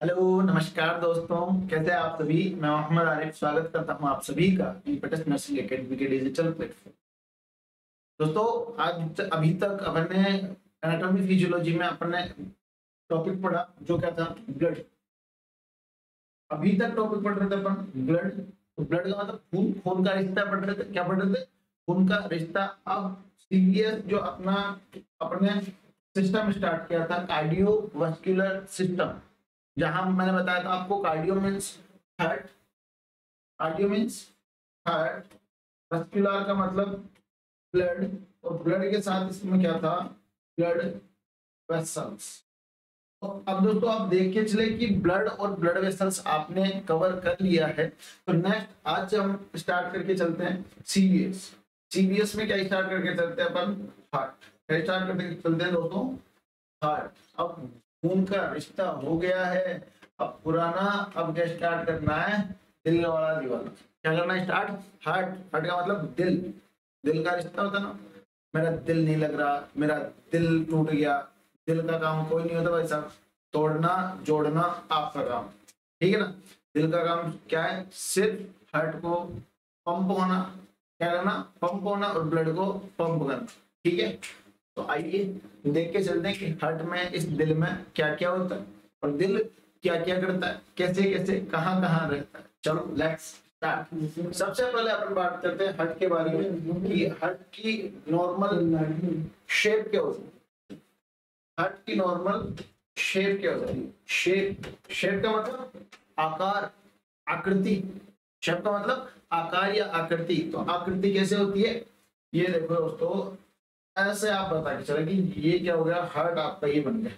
Hello नमस्कार दोस्तों, कैसे हैं आप सभी। मैं मोहम्मद आरिफ स्वागत करता हूं आप सभी का इम्पेटस नर्सिंग एकेडमी के डिजिटल प्लेटफॉर्म। दोस्तों आज अभी तक अपन ने एनाटॉमी फिजियोलॉजी में अपन ने टॉपिक पढ़ा जो क्या था, ब्लड। अभी तक टॉपिक पढ़ रहे थे अपन ब्लड। तो ब्लड का मतलब खून, खून का रिश्ता पढ़ रहे थे। क्या पढ़ रहे थे? खून का रिश्ता। अब सीरियस जो अपना अपने सिस्टम स्टार्ट किया था, कार्डियोवास्कुलर सिस्टम, जहां मैंने बताया था आपको cardio means heart, cardio means heart, vascular का मतलब ब्लड, और ब्लड के साथ इसमें क्या था, ब्लड वेसल्स। तो अब दोस्तों आप देख के चले कि ब्लड और ब्लड वेसल्स आपने कवर कर लिया है। तो नेक्स्ट आज हम स्टार्ट करके चलते हैं सीवीएस। सीवीएस में क्या स्टार्ट करके चलते हैं अपन? हार्ट। क्या स्टार्ट करके चलते हैं दोस्तों? हार्ट। अब खून का रिश्ता हो गया है, अब पुराना, अब क्या स्टार्ट करना है? दिल वाला दीवाना। क्या करना है स्टार्ट? हार्ट। हार्ट का मतलब दिल, दिल का रिश्ता होता ना। मेरा दिल नहीं लग रहा, मेरा दिल टूट गया। दिल का काम कोई नहीं होता भाई साहब, तोड़ना जोड़ना आपका काम, ठीक है ना। दिल का काम क्या है? सिर्फ हार्ट को पंप होना, क्या करना? पंप होना, और ब्लड को पंप करना, ठीक है। तो आइए देख के चलते हैं कि हार्ट में, इस दिल में क्या क्या होता है, और दिल क्या क्या करता है, कैसे कैसे कहाँ कहाँ रहता है। चलो लेट्स स्टार्ट। सबसे पहले अपन बात करते हैं हार्ट के बारे में कि हार्ट की नॉर्मल शेप क्या होती है। हार्ट की नॉर्मल शेप क्या होती है? शेप का मतलब आकार, आकृति। शेप का मतलब आकार या आकृति। तो आकृति कैसे होती है? ये देखो दोस्तों, ऐसे आप बता के चले कि ये क्या हो गया, हार्ट आपका ये बन गया,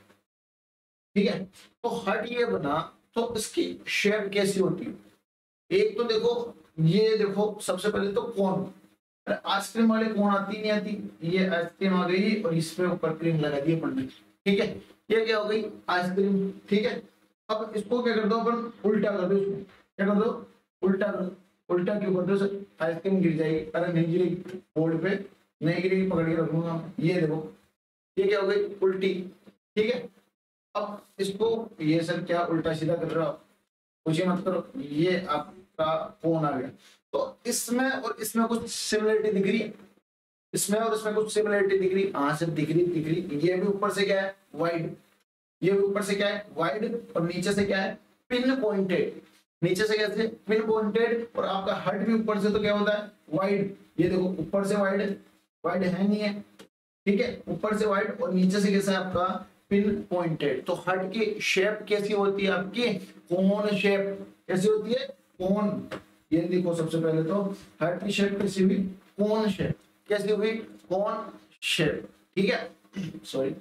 ठीक है। तो हार्ट ये बना, तो इसकी शेप कैसी होती है? एक तो देखो, ये देखो सबसे पहले तो कोन। आइसक्रीम वाले कोन आती नहीं आती, ये आइसक्रीम आ गई और इस पे ऊपर क्रीम लगा दी अपन ने, ठीक है। ये क्या हो गई? आइसक्रीम, ठीक है। अब इसको क्या कर दो अपन? उल्टा कर दो इसको। क्या कर दो? उल्टा कर दो। उल्टा क्यों कर दो सर? आइसक्रीम गिर जाएगी। अरे नहीं गिरेगी, बोर्ड पे नहीं गिरेगी, पकड़ के रखूंगा। ये देखो, ये क्या हो गई? उल्टी, ठीक है। अब इसको, ये सर क्या उल्टा सीधा कर रहे हो आप? कुछ मत करो, ये आपका फोन आ गया। तो इसमें और इसमें कुछ सिमिलरिटी दिख रही है, इसमें और इसमें कुछ सिमिलरिटी दिख रही। हाँ सर दिख रही। ये भी ऊपर से क्या है? वाइड। ये भी ऊपर से क्या है? वाइड। और नीचे से क्या है? Pin pointed. नीचे से कैसे? Pin pointed. और आपका हार्ट भी ऊपर से तो क्या होता है? वाइड। ये देखो ऊपर से वाइड, वाइड है नहीं है, ठीक है। ऊपर से वाइड और नीचे से कैसा है आपका? Pin pointed. तो हार्ट की शेप कैसी होती है आपकी? Cone shape. कैसी होती है? कोन। ये देखो सबसे पहले तो हार्ट की शेप कैसी हुई? Cone shape. कैसी हुई? कोन शेप, ठीक है। सॉरी।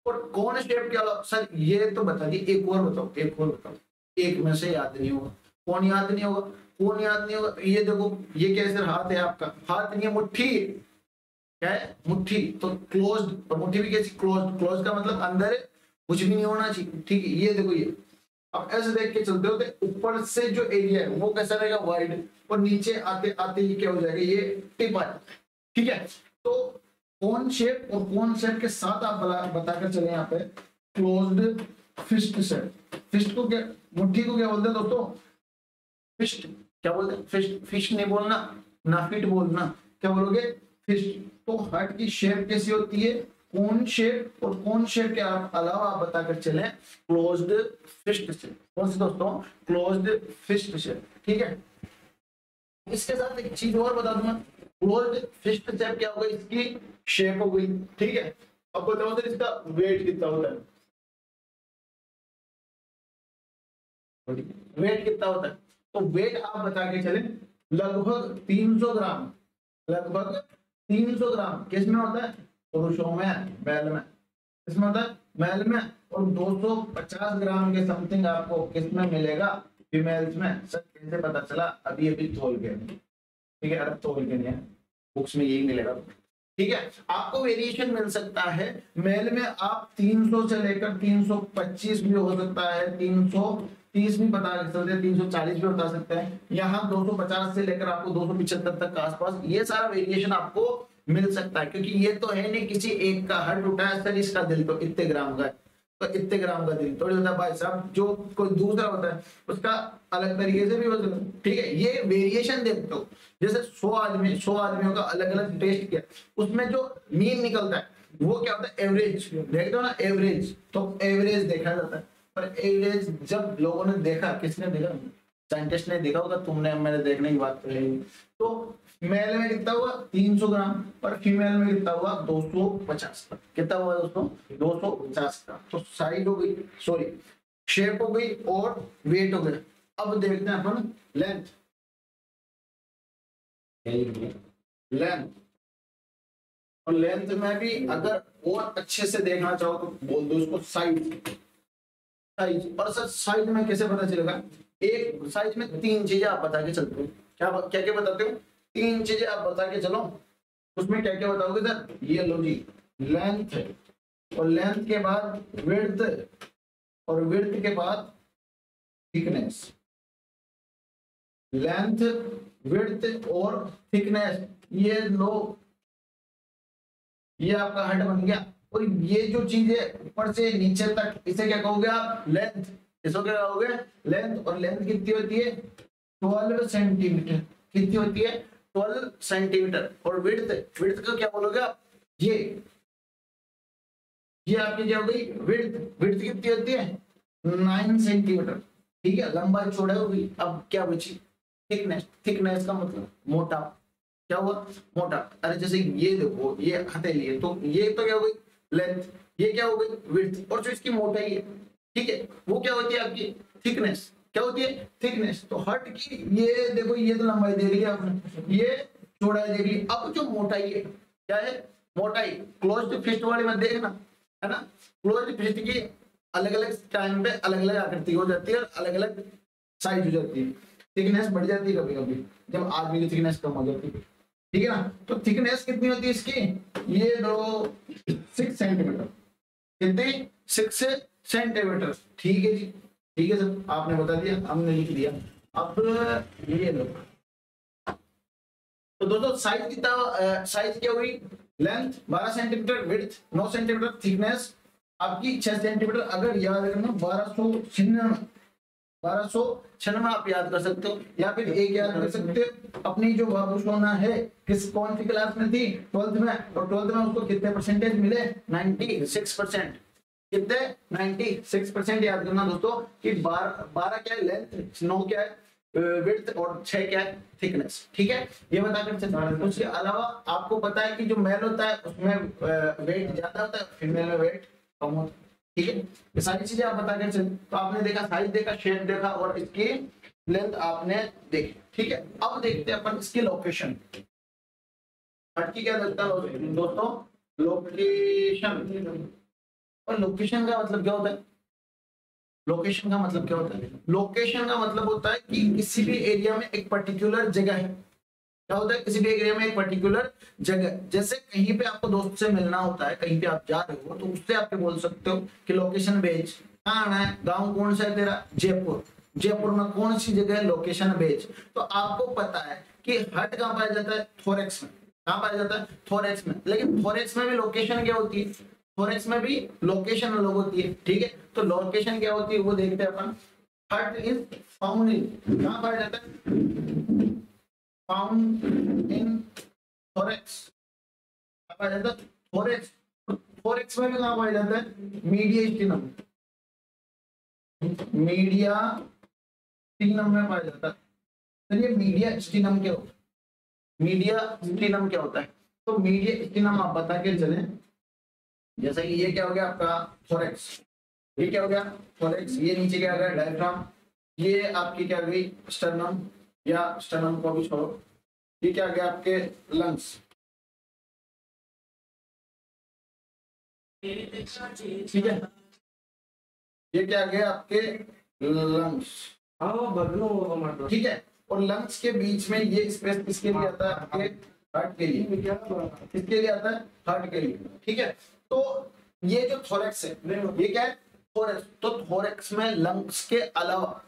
और कोन शेप क्या सर? ये तो बता दिए, एक और बताओ, एक और बताओ। एक में से याद नहीं होगा। कौन याद नहीं होगा? कौन याद नहीं होगा? ये देखो, ये कैसे हाथ है आपका? हाथ नहीं है, मुट्ठी। क्या है? मुट्ठी। तो क्लोज्ड, और मुट्ठी भी कैसी? क्लोज्ड। क्लोज का मतलब अंदर है, कुछ भी नहीं होना चाहिए, ठीक है। ये देखो ये, अब ऐसे देख के चलते होते, ऊपर से जो एरिया है वो कैसा रहेगा? वाइड। और नीचे आते आते ये क्या हो जाएगा? ये टिप आ जाएगा, ठीक है। तो कोन शेप, और कोन शेप के साथ आप बताकर चले यहाँ पे क्लोज्ड फिस्ट शेप। फिस्ट को क्या, मुट्ठी को क्या बोलते हैं दोस्तों? फिस्ट। क्या बोलते हैं? फिस्ट। फिस्ट नहीं बोलना ना, फिट बोलना। क्या बोलोगे? फिस्ट। तो हार्ट की शेप कैसी होती है? Cone shape. और कोन शेप के अलावा आप बताकर चले क्लोज्ड फिस्ट शेप। कौन सी दोस्तों? क्लोज्ड फिस्ट शेप, ठीक है। इसके साथ एक चीज और बता दूंगा, क्लोज्ड फिस्ट शेप क्या होगा? इसकी शेप हो गई, ठीक है। अब बताओ सर इसका वेट कितना होता है? वेट कितना होता है? तो वेट आप बता के चले लगभग 300 ग्राम। लगभग 300 ग्राम किसमें होता है? पुरुषों में, बैल में। किसमें होता है? मेल में। और 250 ग्राम के समथिंग आपको किसमें मिलेगा? फीमेल्स में। सर कैसे पता चला? अभी अभी तोल के, ठीक है। अरे तोल के नहीं है, बुक्स में यही मिलेगा, ठीक है। आपको वेरिएशन मिल सकता है। मेल में आप 300 से लेकर 325 भी हो सकता है, 330 भी बता सकते हैं, 340 भी बता सकते हैं। यहाँ 250 से लेकर आपको 275 तक के आसपास ये सारा वेरिएशन आपको मिल सकता है। क्योंकि ये तो है नहीं किसी एक का हार्ट टूटा है सर इसका दिल तो इतने ग्राम का है, तो इतने ग्राम का दिल थोड़ी होता है भाई साहब, जो कोई दूसरा होता है उसका अलग तरीके से भी होता है, ठीक है। ये वेरिएशन देखते हो, जैसे 100 आदमियों का अलग अलग टेस्ट किया, उसमें जो मीन निकलता है वो क्या होता है, एवरेज। देखते हो ना एवरेज, तो एवरेज देखा जाता है। पर एवरेज जब लोगों ने देखा, किसने देखा, साइंटिस्ट ने देखा होगा, तुमने मैंने देखने की बात करी। तो मेल में कितना हुआ 300 ग्राम, पर फीमेल में कितना हुआ 250 ग्राम। कितना हुआ दोस्तों 250 ग्राम। तो साइज हो गई, सॉरी शेप हो गई और वेट हो गया। अब देखते हैं अपन लेंथ। लेंथ और लेंथ में भी अगर और अच्छे से देखना चाहो तो बोल दो उसको साइज। साइज और सर साइज में कैसे पता चलेगा, एक साइज में 3 चीजें आप बता के चलते हो। क्या क्या क्या बताते हो, 3 चीजें आप बता के चलो। उसमें क्या क्या बताओगे सर, ये लो जी लेंथ है, और लेंथ के बाद विड्थ, और विड्थ के बाद थिकनेस। लेंथ, विड्थ और थिकनेस, ये लो, ये आपका हेड बन गया। और ये जो चीज है ऊपर से नीचे तक, इसे क्या कहोगे आप, लेंथ। इसको क्या कहोगे, लेंथ। और लेंथ कितनी होती है 12 सेंटीमीटर। कितनी होती है 12 सेंटीमीटर। और विड्थ, विड्थ का क्या बोलोगे आप, ये आपकी क्या हो गई विड्थ। विड्थ कितनी होती है 9 सेंटीमीटर, ठीक है। लंबाई चौड़ाई हो गई। अब क्या बची, थिकनेस। थिकनेस का मतलब मोटा। क्या हुआ, मोटा। अरे जैसे ये देखो, ये हथेली है, तो ये तो क्या हो गई लेंथ, ये क्या हो गई विड्थ, और जो इसकी मोटाई है, ठीक है, वो क्या होती है आपकी थिकनेस। क्या होती है थिकनेस। तो हट की ये देखो, ये तो लंबाई दे दी आपने, ये चौड़ाई दे दी। अब जो मोटाई है, क्या है मोटाई, क्लोज्ड फिस्ट वाली मत देखना, है ना। क्लोज्ड फिस्ट की अलग अलग टाइम पे अलग अलग आकृति हो जाती है और अलग अलग साइज हो जाती है। थिकनेस बढ़ जाती है कभी कभी जब आदमी की थिकनेस कम हो जाती है, ठीक है ना। तो थिकनेस कितनी होती है इसकी, ये दो 6 सेंटीमीटर। कितनी 6 सेंटीमीटर, ठीक है जी, ठीक है सर, आपने बता दिया, हमने लिख दिया। अब ये लो, तो दोस्तों साइज कितना, साइज क्या हुई, length 12 centimetre, width 9 centimetre, thickness आपकी 6 सेंटीमीटर। अगर याद रखना 1296 आप याद कर सकते हो, या फिर एक याद कर सकते हो। अपनी जो बाबू सोना है किस कौन सी क्लास में थी, 12th में, और 12th में उसको कितने परसेंटेज मिले 96%। कितने 96% याद करना दोस्तों कि 12 क्या है लेंथ, 9 क्या है विड्थ, और 6 क्या है थिकनेस, ठीक है। ये बताकर चलते। उसके अलावा आपको पता है कि जो मेल होता है उसमें वेट ज्यादा होता है, फीमेल में वेट कम होता है, ठीक है। ये सारी चीजें आप बताकर चल। तो आपने देखा साइज देखा, शेप देखा, और इसकी लेंथ आपने देखी, ठीक है। अब देखते हैं अपन इसकी लोकेशन। हटकी क्या लगता है दोस्तों, लोकेशन। और लोकेशन का मतलब क्या होता है, लोकेशन का मतलब क्या होता है, लोकेशन का मतलब होता है कि किसी भी एरिया में एक पर्टिकुलर जगह है। क्या होता है, किसी भी एरिया में एक पर्टिकुलर जगह, जैसे कहीं पे आपको दोस्त से मिलना होता है, कहीं पे आप जा रहे हो, तो उससे आप बोल सकते हो कि लोकेशन भेज। कहाँ आना है, गांव कौन सा है तेरा, जयपुर। जयपुर में कौन सी जगह है, लोकेशन भेज। तो आपको पता है कि हट कहाँ पाया जाता है, थोरेक्स में। कहाँ पाया जाता है, थोरेक्स में। लेकिन थोरेक्स में भी लोकेशन क्या होती है, थोरेक्स में भी लोकेशन अलग होती है, ठीक है। तो लोकेशन क्या होती है वो देखते हैं अपन। हट इज फाउंड इन, कहाँ पाया जाता है, फाउंड इन थोरेक्स। पाया जाता है थोरेक्स। थोरेक्स में भी कहाँ पाया जाता है, मीडियस्टिनम। मीडियस्टिनम में पाया जाता है। चलिए मीडियस्टिनम क्या होता है, मीडियस्टिनम क्या होता है, तो मीडियस्टिनम आप बता के चले। जैसे कि ये क्या हो गया आपका थोरेक्स, ये क्या हो गया थोरेक्स, ये नीचे क्या आ गया डायफ्राम, ये आपकी क्या गई स्टर्नम, या स्टर्नम को भी छोड़ो, ये क्या आ गया आपके लंग्स, ठीक है। ये क्या आ गया आपके लंग्स, ठीक है। और लंग्स के बीच में ये स्पेस किसके लिए आता है, आपके हार्ट के लिए, किसके लिए आता है, हार्ट के लिए, ठीक है। तो ये जो थोरेक्स है, ये क्या है थोरेक्स। तो थोरेक्स में लंग्स के अलावा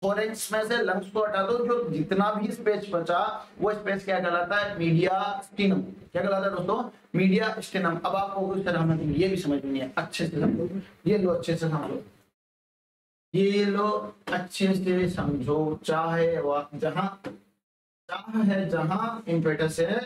थोरेक्स में से लंग्स को हटा दो, जो जितना भी स्पेस बचा वो स्पेस क्या कहलाता है, मीडिया स्टीनम। क्या कहलाता है दोस्तों, मीडिया स्टीनम। अब आपको कुछ तरह ये भी समझ में नहीं है, अच्छे से समझो, ये लो अच्छे से समझो, ये लो अच्छे से समझो। चाहे जहां चाह है, जहां इम्पेटस है,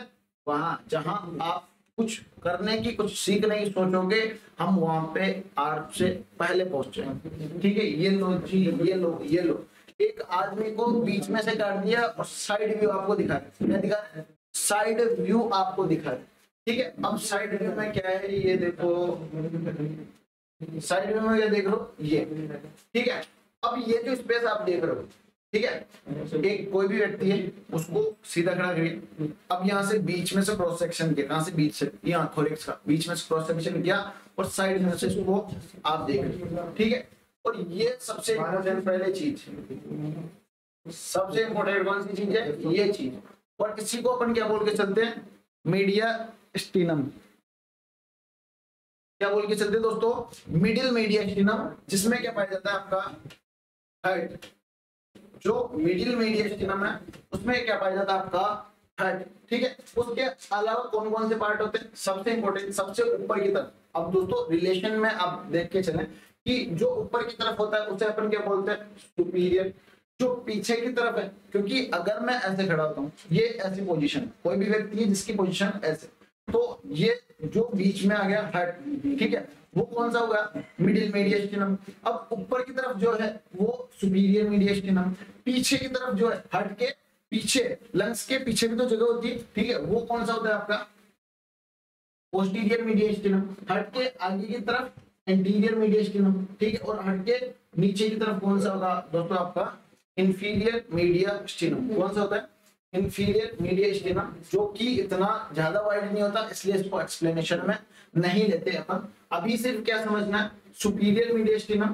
वहां जहां आप कुछ करने की, कुछ सीखने की सोचोगे, हम वहां पे आपसे पहले पहुंच जाएंगे। ठीक है, ये लो जी, ये लो, ये लो। एक आदमी को बीच में से काट दिया और साइड व्यू आपको दिखा रहे, क्या दिखा रहे, साइड व्यू आपको दिखा रहे। ठीक है, अब साइड व्यू में क्या है, ये देखो, साइड व्यू में क्या देख रहे हो, ये। ठीक है, अब ये जो स्पेस आप देख रहे हो, ठीक है, एक कोई भी व्यक्ति है, उसको सीधा खड़ा करिए। अब यहाँ से बीच में से क्रॉस सेक्शन किया, कहां से, बीच से, यहाँ थोरेक्स का बीच में से क्रॉस सेक्शन किया और साइड में से इसको आप देख रहे हो। ठीक है, और ये सबसे इम्पोर्टेंट पहले चीज, सबसे इम्पोर्टेंट कौन सी चीज है, ये चीज। और इसी को अपन क्या बोल के चलते हैं, मीडिया स्टीनम। क्या बोल के चलते हैं दोस्तों, मिडिल मीडिया स्टीनम, जिसमें क्या पाया जाता है आपका हेड। जो मिडिल मीडिया स्टीनम है उसमें क्या पाया जाता है आपका हेड। ठीक है, उसके अलावा कौन कौन से पार्ट होते हैं, सबसे इंपॉर्टेंट सबसे ऊपर की तरफ। अब दोस्तों रिलेशन में आप देख के चलें कि जो ऊपर की तरफ होता है उसे अपन क्या बोलते हैं, सुपीरियर। जो पीछे की तरफ है, क्योंकि अगर मैं ऐसे खड़ा होता हूँ, ये ऐसी पोजीशन, कोई भी व्यक्ति है जिसकी पोजीशन ऐसे, तो ये जो बीच में आ गया हेड, ठीक है, वो कौन सा होगा, मिडिल मीडिया स्टीनम। अब ऊपर की तरफ जो है वो सुपीरियर मीडिया स्टीनम, पीछे की तरफ जो है हेड के पीछे, लंग्स के पीछे भी तो जगह होती है, ठीक है, वो कौन सा होता है आपका, पोस्टीरियर मीडिया स्टीनम। हेड के आगे की तरफ एंटीरियर मीडिया स्टीनम, ठीक है, और हेड के नीचे की तरफ कौन सा होगा दोस्तों आपका, इंफीरियर मीडिया स्टीनम। कौन सा होता है, इंफीरियर मीडिया स्टीनम, जो कि इतना ज्यादा वाइड नहीं होता, इसलिए इसको एक्सप्लेनेशन में नहीं लेते अपन। अभी सिर्फ क्या समझना है, सुपीरियर मीडिया स्टीनम,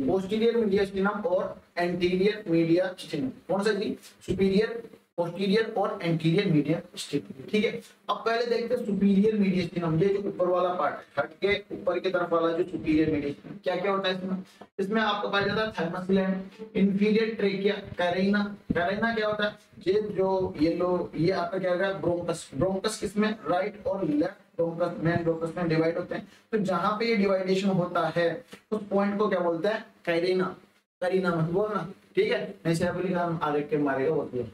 पोस्टीरियर मीडिया स्टीनम और एंटीरियर मीडिया स्टीनम। कौन सा जी, सुपीरियर, पोस्टीरियर और एंटीरियर मीडिया स्टीनम। ठीक है, अब पहले देखते हैं सुपीरियर मीडिया स्टीनम। ये जो ऊपर वाला पार्ट है, हेड के ऊपर की तरफ वाला जो सुपीरियर मीडिया स्टीनम, क्या क्या होता है इसमें, इसमें आपको पाया जाता है thymus gland, inferior trachea, Garena. Garena क्या होता है, ये जो ये लो, ये आपका क्या होगा, ब्रोंकस। ब्रोंकस किसमें, राइट और लेफ्ट ब्रोंकस, मेन ब्रोंकस में डिवाइड होते हैं। तो जहां पे ये डिवाइडेशन होता है उस पॉइंट को क्या बोलते हैं, कैरेना। कैरेना मत बोलना, ठीक है, नहीं से आगे के मारेगा वो।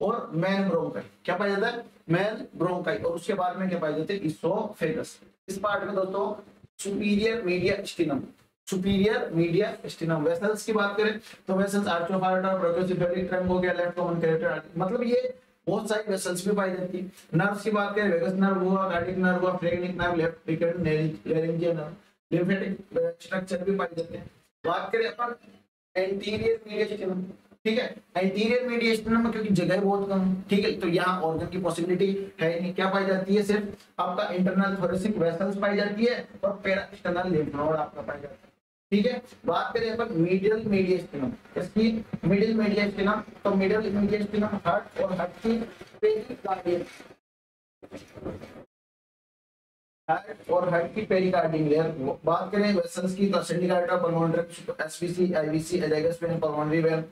और मैन ब्रोंकाई, क्या पाया जाता है, मैन ब्रोंकाई। और उसके बाद में क्या पाया जाता है, इसोफेगस। इस पार्ट में दोस्तों superior mediastinum, superior mediastinum. Vessels की बात करें तो वेसल्स आर्च ऑफ हार्ट और ब्रोंकोसेफेलिक ट्रंक हो गया, लेफ्ट कॉमन कैरेक्टर, मतलब ये बहुत सारी वेसल्स भी पाई जाती है। नर्व्स की बात करें, वेगस नर्व हुआ, कार्डियक नर्व हुआ, phrenic nerve, left recurrent laryngeal nerve, lymphatic structure भी पाए जाते हैं। बात करें अपन एंटीरियर मीडिया स्टीनम, ठीक है, एंटीरियर मीडिया स्टीनम में क्योंकि जगह बहुत कम है, ठीक है, तो यहाँ ऑर्गन की पॉसिबिलिटी है नहीं। क्या पाई जाती है, सिर्फ आपका इंटरनल थोरेसिक वेसल्स पाई जाती है और पेरा एक्सटर्नल लिम्फ नोड आपका पाया जाता है। ठीक है, बात करें अपन मिडिल मीडिया स्टीनम, इसकी मिडिल मीडिया स्टीनम, तो मिडिल मीडिया स्टीनम हार्ट और हार्ट की पेरिकार्डियम, हार्ट और हार्ट की पेरिकार्डियम लेयर। बात करें वेसल्स की तो ascending artery, pulmonary, SVC, IVC, azygos vein, pulmonary vein,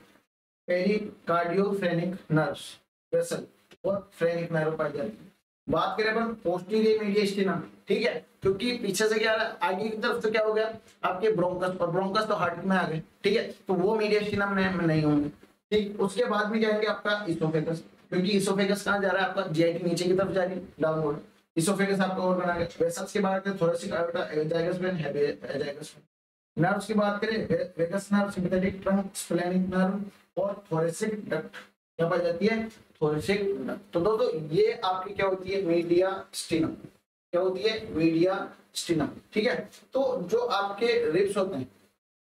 pericardiophrenic nerves, vessel और फ्रेनिक नर्व पाई जाती है। बात करें अपन पोस्टीरियर मीडिया स्टीनम, ठीक है, क्योंकि पीछे से क्या है, आगे की तरफ से क्या हो गया आपके ब्रोंकस, और ब्रोंकस तो हार्ट में आ गए, ठीक है, तो वो मीडिया स्टीनम में नहीं होंगे। ठीक, उसके बाद में क्या है आपका इसोफेगस, क्योंकि इसोफेगस कहाँ जा रहा है आपका, जीआईटी नीचे की तरफ जा रही है, डाउनवर्ड। इसोफेगस आपका और बना गया। वेसल्स की बात करें, thoracic aorta, azygos vein, azygos vein. Nerves की बात करें, vagus nerve, sympathetic trunk, splenic nerve और थोरेसिक डक्ट, क्या पाई जाती है, थोरेसिक डक्ट। तो दोस्तों ये आपकी क्या होती है, मीडिया स्टीनम, क्या होती है, मीडिया स्टीनम। ठीक है, तो जो आपके रिब्स होते हैं,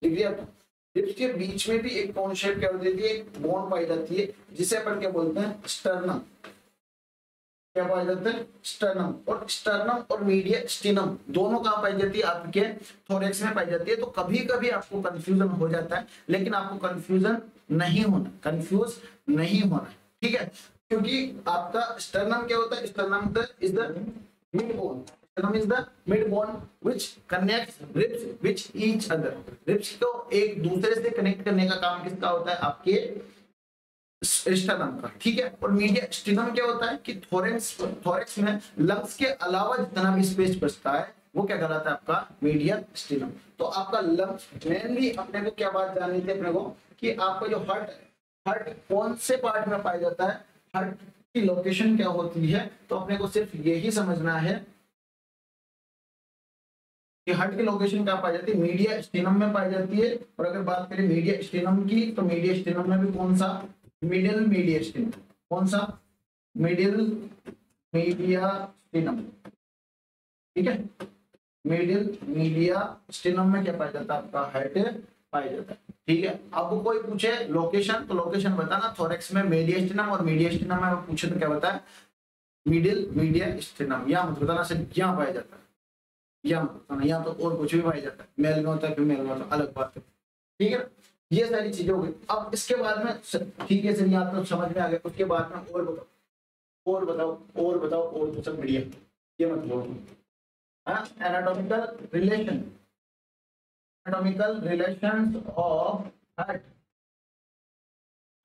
रिब्स के बीच में भी एक कौन शेप क्या होती है, एक बोन पाई जाती है, जिसे अपन क्या बोलते हैं, स्टर्नम। क्या पाया जाता है, स्टर्नम। और स्टर्नम और मीडिया स्टीनम दोनों कहाँ पाई जाती है, आपके थोरेक्स में पाई जाती है। तो कभी कभी आपको कंफ्यूजन हो जाता है, लेकिन आपको कंफ्यूजन नहीं होना, कंफ्यूज नहीं होना, ठीक है, क्योंकि आपका स्टर्नम क्या होता है, sternum is the mid bone, stannum is the mid bone which connects ribs which each other. Ribs को एक दूसरे से कनेक्ट करने का काम किसका होता है? आपके स्टेनम का, ठीक है। और मीडिया स्टेनम क्या होता है कि थोरेक्स में लंग्स के अलावा जितना भी स्पेस बचता है वो क्या कहलाता है? आपका मीडिया स्टेनम। तो आपका लंग्स मेनली अपने को क्या बात जाननी थी अपने को कि आपका जो हार्ट है, हार्ट कौन से पार्ट में पाया जाता है, हार्ट की लोकेशन क्या होती है। तो अपने को सिर्फ यही समझना है कि हार्ट की लोकेशन क्या पाई जाती है? मीडिया स्टेनम में पाई जाती है। और अगर बात करें मीडिया स्टेनम की तो मीडिया स्टेनम में भी कौन सा? Middle media stannum. कौन सा? मिडिल मीडिया स्टेनम, ठीक है। मिडिल मीडिया स्टेनम में क्या पाया जाता है? आपका हार्ट पाया जाता है, ठीक है। अब कोई पूछे लोकेशन तो लोकेशन बताना। थोरेक्स में मीडिया स्टेनम और मीडिया स्टेनम में पूछे तो क्या बताए? Middle media stannum. या मत बताना सिर्फ यहाँ पाया जाता है, या मत बताना यहाँ तो और कुछ भी पाया जाता है। मेल में होता है फीमेल में होता है, अलग बात है, ठीक है। ये सारी चीजें हो गई। अब इसके बाद में ठीक है सर यहाँ तो समझ में आ गया। उसके बाद में और बताओ और बताओ और बताओ और तो सब बढ़िया, ये मत बोलो। Anatomical relation, anatomical relations of heart,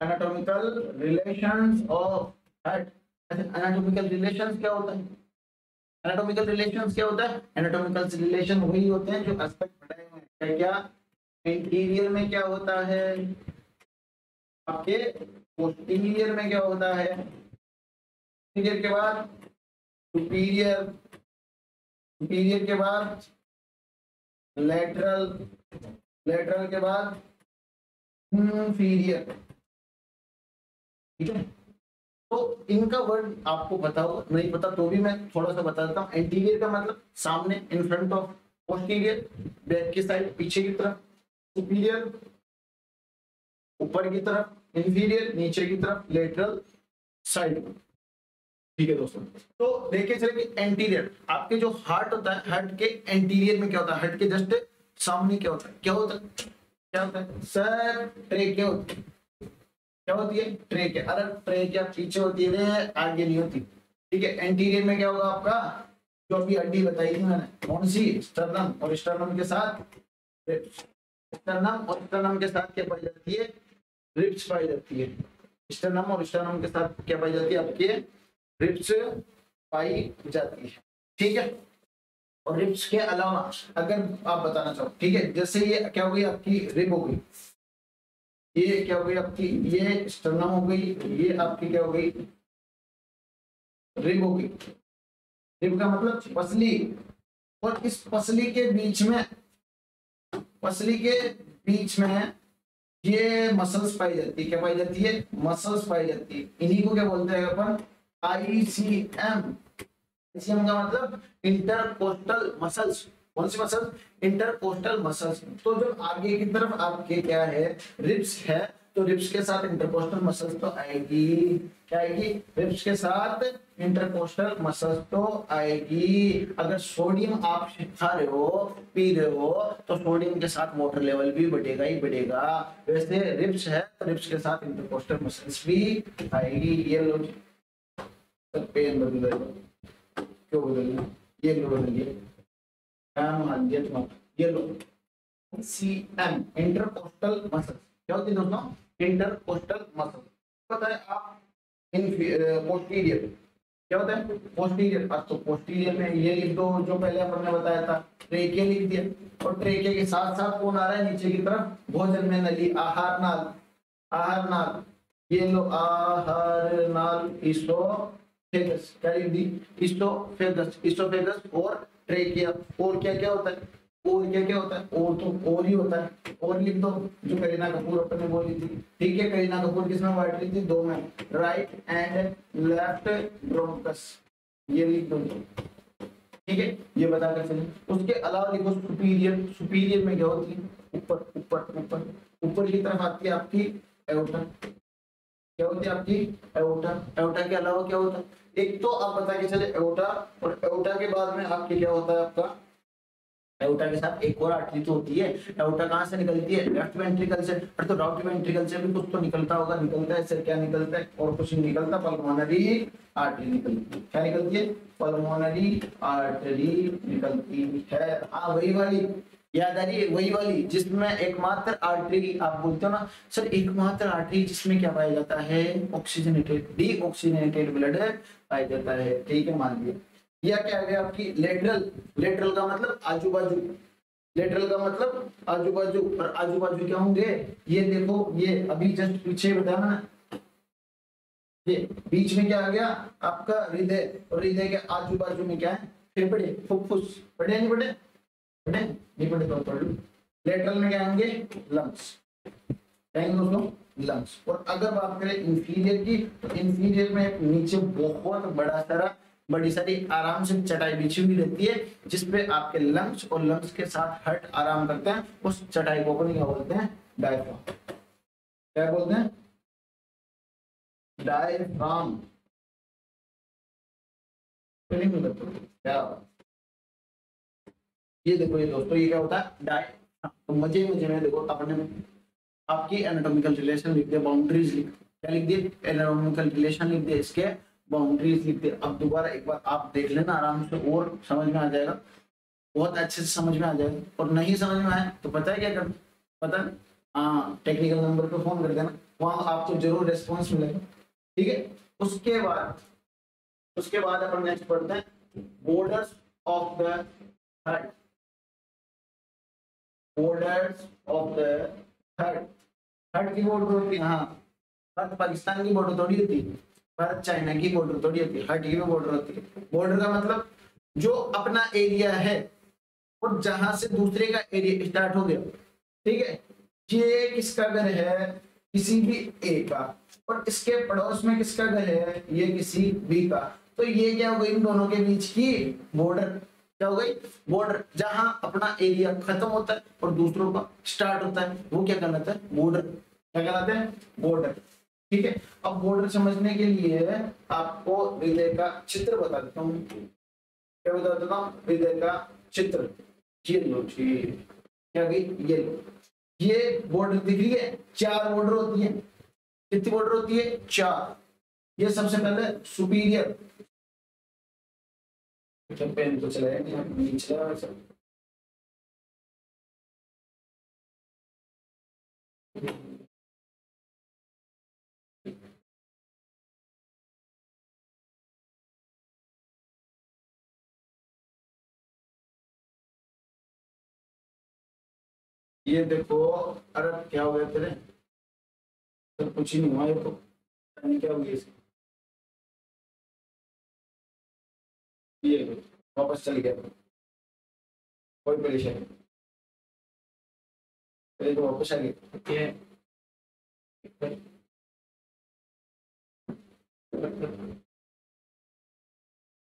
anatomical relations of heart. Anatomical relations क्या होता है? एनाटॉमिकल रिलेशंस क्या होता है? एनाटॉमिकल रिलेशन वही होते हैं जो एस्पेक्ट बताए हुए हैं। क्या इंटीरियर में क्या होता है? आपके पोस्टीरियर में क्या होता है? पोस्टीरियर के बाद सुपीरियर, सुपीरियर के बाद लेटरल, लेटरल के बाद इंफीरियर, ठीक है। तो इनका वर्ड आपको पता हो नहीं पता तो भी मैं थोड़ा सा बता देता हूँ। एंटीरियर का मतलब सामने, in front of. Posterior back की साइड, पीछे की तरफ। सुपीरियर ऊपर की तरफ, इंफीरियर नीचे की तरफ, लेटरल साइड, ठीक है दोस्तों। तो देखिए चलिए कि एंटीरियर आपके जो हार्ट होता है, हार्ट के एंटीरियर में क्या होता है? हार्ट के जस्ट सामने क्या होता है? क्या होता है? क्या होता है सर? ट्रेकिया होती है। क्या होती है? ट्रेकिया। अरे ट्रेकिया पीछे होती है, आगे नहीं होती, ठीक है। एंटीरियर में क्या होगा आपका? जो अभी हड्डी बताई थी मैंने, कौन सी? स्टर्नम। और स्टर्नम के साथ स्टर्नम और स्टर्नम के साथ क्या पाई जाती है? रिब्स पाई जाती है। स्टर्नम और स्टर्नम के साथ क्या पाई जाती है? आपके रिब्स पाई जाती है, ठीक है। और रिब्स के अलावा अगर आप बताना चाहो, ठीक है, जैसे ये क्या हो गई आपकी? रिब हो गई। ये क्या हो गई आपकी? ये स्टर्नम हो गई। ये आपकी क्या हो गई? रिब हो गई। रिब का मतलब पसली। और इस पसली के बीच में, पसली के बीच में ये मसल्स पाई जाती है। क्या पाई जाती है? मसल्स पाई जाती है। इन्हीं को क्या बोलते हैं अपन? आईसीएम। आईसीएम का मतलब इंटरकोस्टल मसल्स। कौन सी मसल्स? Intercostal muscles. तो जब आगे की तरफ आपके क्या है? रिब्स है, तो रिब्स के साथ इंटरकोस्टल मसल्स तो आएगी। क्या आएगी? रिब्स के साथ इंटरकोस्टल मसल्स तो आएगी। अगर सोडियम आप खा रहे हो, पी रहे हो, तो सोडियम के साथ वाटर लेवल भी बढ़ेगा ही बढ़ेगा। वैसे रिब्स है तो रिब्स के साथ इंटरकोस्टल मसल्स भी आएगी। ये लो पेन बदल रहे, क्यों बदल रहे? ये लो बदलिए, ये लो सीएम इंटरकोस्टल मसल। क्या होती है दोस्तों? Intercostal muscle. पता है आप पोस्टीरियर क्या होता है? पोस्टीरियर। तो पोस्टीरियर में ये लिख दो जो पहले अपन ने बताया था, ट्रेकिया लिख दिया। और ट्रेकिया के साथ साथ कौन आ रहा है नीचे की तरफ? भोजन में नली, आहार नाल, आहार नाल। ये लो आहार नाल, इसोफेगस। क्या लिख दी? इसोफेगस, इसोफेगस और ट्रेकिया। और क्या क्या होता है? और क्या क्या होता है? और तो और ही होता है। और लिख दो जो करीना कपूर अपन ने बोली थी, ठीक है। करीना कपूर किसमें बांट ली थी? दो में, राइट एंड लेफ्ट ब्रोंकस। ये लिख दो, ठीक है। ये बता कर चलिए। उसके अलावा लिखो सुपीरियर। सुपीरियर में क्या होती है? ऊपर ऊपर ऊपर ऊपर की तरफ आती है आपकी एओर्टा। क्या होती है आपकी? एओर्टा। एओर्टा के अलावा क्या होता है? एक तो आप बता के चले एओर्टा, और एओर्टा के बाद में आपके क्या होता है? आपका एओर्टा के साथ एक और आर्टरी तो होती है। एओर्टा कहाँ से निकलती है? लेफ्ट वेंट्रिकल से। और तो राइट वेंट्रिकल से भी कुछ तो निकलता होगा। निकलता है सर? क्या निकलता है? और कुछ नहीं निकलता, पल्मोनरी आर्टरी निकलती है। क्या निकलती है? पल्मोनरी आर्टरी निकलती है। हाँ वही वाली, याद आ रही है? वही वाली जिसमें एकमात्र आर्टरी, आप बोलते हो ना सर एकमात्र आर्टरी जिसमें क्या पाया जाता है? ऑक्सीजनेटेड, डीऑक्सीजनेटेड ब्लड पाया जाता है। ठीक है, मान लिया। यह क्या है आपकी लेटरल, लेटरल का मतलब आजू बाजू, लेटरल का मतलब आजू बाजू, और आजू बाजू क्या होंगे? ये देखो, ये अभी जस्ट पीछे बताया ना, ये बीच में क्या आ गया आपका? हृदय, और हृदय के आजू बाजू में क्या है? फेफड़े, फुफ्फुस। पढ़े नहीं पढ़े? पढ़े नहीं पढ़े तो पढ़ लो। लेटरल में क्या होंगे? लंग्स, कहेंगे दोस्तों लंग्स। और अगर बात करें इंफीरियर की, तो इंफीरियर में नीचे बहुत बड़ी सारी आराम से चटाई बिछी हुई रहती है, जिसपे आपके लंग्स और लंग्स के साथ हार्ट आराम करते हैं। उस चटाई को क्या बोलते हैं? डायफ्राम। क्या बोलते हैं? डायफ्राम। क्या ये देखो, ये दोस्तों ये क्या होता है? डायफ्राम। तो मजे में देखो, अपने आपकी एनाटॉमिकल रिलेशन लिख दिया, बाउंड्रीज लिख, क्या लिख दिए? एनाटॉमिकल रिलेशन लिख दिया, इसके बाउंड्रीज लिख दिए। अब दोबारा एक बार आप देख लेना आराम से, और समझ में आ जाएगा, बहुत अच्छे से समझ में आ जाएगा। और नहीं समझ में आए तो पता है क्या करना? पता है? हाँ, टेक्निकल नंबर पे फोन कर देना, वहां आपको जरूर रेस्पॉन्स मिलेगा। ठीक है, उसके बाद अपन नेक्स्ट पढ़ते हैं borders of the heart. Borders of the heart, heart की बॉर्डर होती है। हाँ, भारत पाकिस्तान की बॉर्डर थोड़ी होती है, भारत चाइना की बॉर्डर थोड़ी होती है, हार्ट की भी बॉर्डर होती है। बॉर्डर का मतलब जो अपना एरिया है और जहां से दूसरे का एरिया स्टार्ट हो गया। ठीक है, ये किसका घर है? किसी भी ए का, और इसके पड़ोस में किसका घर है? ये किसी बी का। तो ये क्या हो गई? इन दोनों के बीच की बॉर्डर। क्या हो गई? बॉर्डर। जहां अपना एरिया खत्म होता है और दूसरों का स्टार्ट होता है, वो क्या कहलाता है? बॉर्डर। क्या कहलाते हैं? बॉर्डर। ठीक है, अब बॉर्डर समझने के लिए आपको हृदय का चित्र बता देता हूँ। क्या बता देता हूँ? हृदय का चित्र। ये लो जी, क्या गई? ये लो, ये बॉर्डर दिख रही है? 4 बॉर्डर होती है। कितनी बॉर्डर होती है? 4। ये सबसे पहले सुपीरियर, पेन तो चलाया नहीं चला सब। ये देखो, अरे क्या हो गया तेरे? तो कुछ ही नहीं हुआ, ये तो क्या हो गया इसका? ये वापस चल गया, कोई परेशानी नहीं, पहले तो वापस आ गया।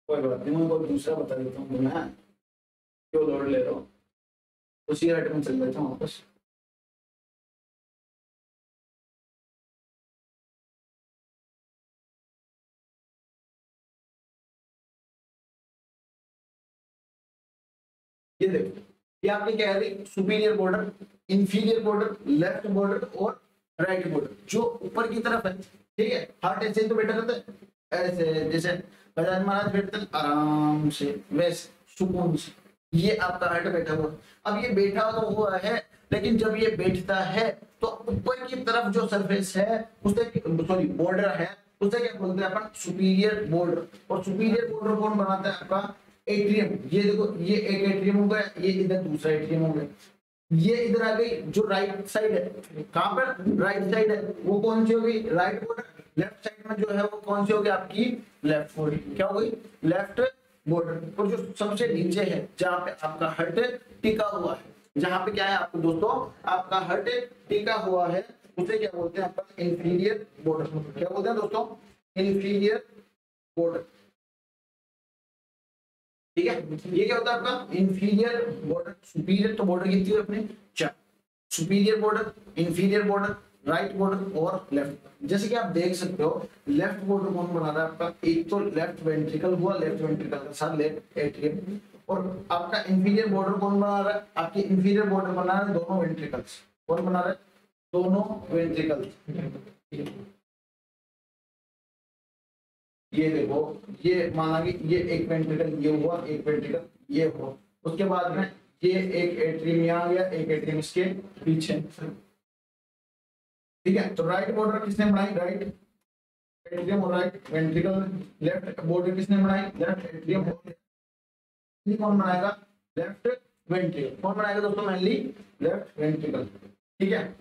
कोई बात नहीं, मैं कोई दूसरा बता देता हूँ। मैं क्यों लोड ले रहा हूँ, उसी हट में चल जाता हूँ वापस। ये देखो, ये आपने क्या है? Superior border, inferior border, left border और राइट बॉर्डर जो ऊपर की तरफ है। ठीक है, हार्ट ऐसे ही तो बैठा रहता है, ऐसे जैसे गजानन महाराज बैठते हैं आराम से, वैसे सुकून से। ये आपका हार्ट बैठा हुआ। अब ये बैठा तो हुआ है, लेकिन जब ये बैठता है तो ऊपर की तरफ जो सरफेस है उसे, सॉरी बॉर्डर है, उसे क्या बोलते हैं अपन? Superior border. और सुपीरियर बॉर्डर कौन बनाता है? आपका एट्रियम। ये देखो, ये एक एट्रियम हो गया, ये इधर दूसरा एट्रियम हो गया, ये इधर आ गई जो राइट साइड है। कहां पर? राइट साइड है, वो कौन सी होगी? Right border. लेफ्ट साइड में जो है वो कौन सी होगी? आपकी लेफ्ट बॉर्डर। क्या हो गई? Left border. और जो सबसे नीचे है, जहां पे आपका हार्ट टिका हुआ है, जहां पे क्या है आपको दोस्तों? आपका हार्ट टिका हुआ है, उसे क्या बोलते हैं? आपका इंफीरियर बॉर्डर। क्या बोलते हैं दोस्तों? Inferior border. ठीक है, ये क्या होता है आपका? Inferior border. सुपीरियर तो बॉर्डर कितनी है अपने? 4। Superior border, inferior border, right border और लेफ्ट। जैसे कि आप देख सकते हो, लेफ्ट बॉर्डर कौन बना रहा है आपका? एक तो लेफ्ट वेंट्रिकल हुआ, लेफ्ट वेंट्रिकल के साथ लेफ्ट एट्रियम। और आपका इंफीरियर बॉर्डर कौन बना रहा है? आपकी इंफीरियर बॉर्डर बना रहा है दोनों वेंट्रिकल्स। कौन बना रहा है? दोनों वेंट्रिकल्स। ये देखो, ये माना कि ये एक वेंट्रिकल ये हुआ, एक वेंट्रिकल ये हुआ, उसके बाद में ये एक एट्रियम यहाँ आ गया, एक एट्रियम इसके पीछे। ठीक है, तो राइट बॉर्डर किसने बनाई? राइट एट्रियम और राइट वेंट्रिकल। लेफ्ट बॉर्डर किसने बनाई? Left atrium. कौन बनाएगा? Left ventricle. कौन बनाएगा दोस्तों? Mainly left ventricle. ठीक है,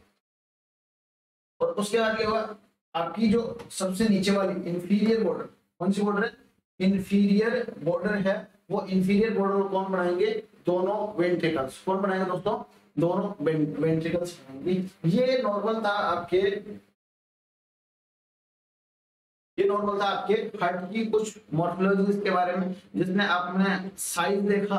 और उसके बाद क्या हुआ? आपकी जो सबसे नीचे वाली इंफीरियर बॉर्डर, कौन सी बॉर्डर है? इंफीरियर बॉर्डर है। वो इंफीरियर बॉर्डर कौन बनाएंगे? दोनों वेंट्रिकल्स। कौन बनाएगा दोस्तों? दोनों वेंट्रिकल्स बनाएंगे। ये नॉर्मल था आपके हार्ट की कुछ मॉर्फोलॉजीज के बारे में, जिसमें आपने साइज देखा,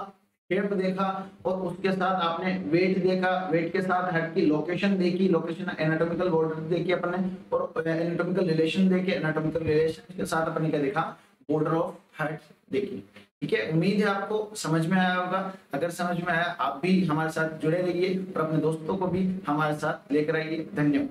शेप देखा, और उसके साथ आपने वेट देखा, वेट के साथ हेड की लोकेशन देखी, लोकेशन एनाटॉमिकल बॉर्डर देखी अपने, और एनाटॉमिकल रिलेशन देखे, एनाटॉमिकल रिलेशन के साथ अपने क्या देखा? बॉर्डर ऑफ हेड देखी। ठीक है, उम्मीद है आपको समझ में आया होगा। अगर समझ में आया, आप भी हमारे साथ जुड़े रहिए और अपने दोस्तों को भी हमारे साथ लेकर आइए। धन्यवाद।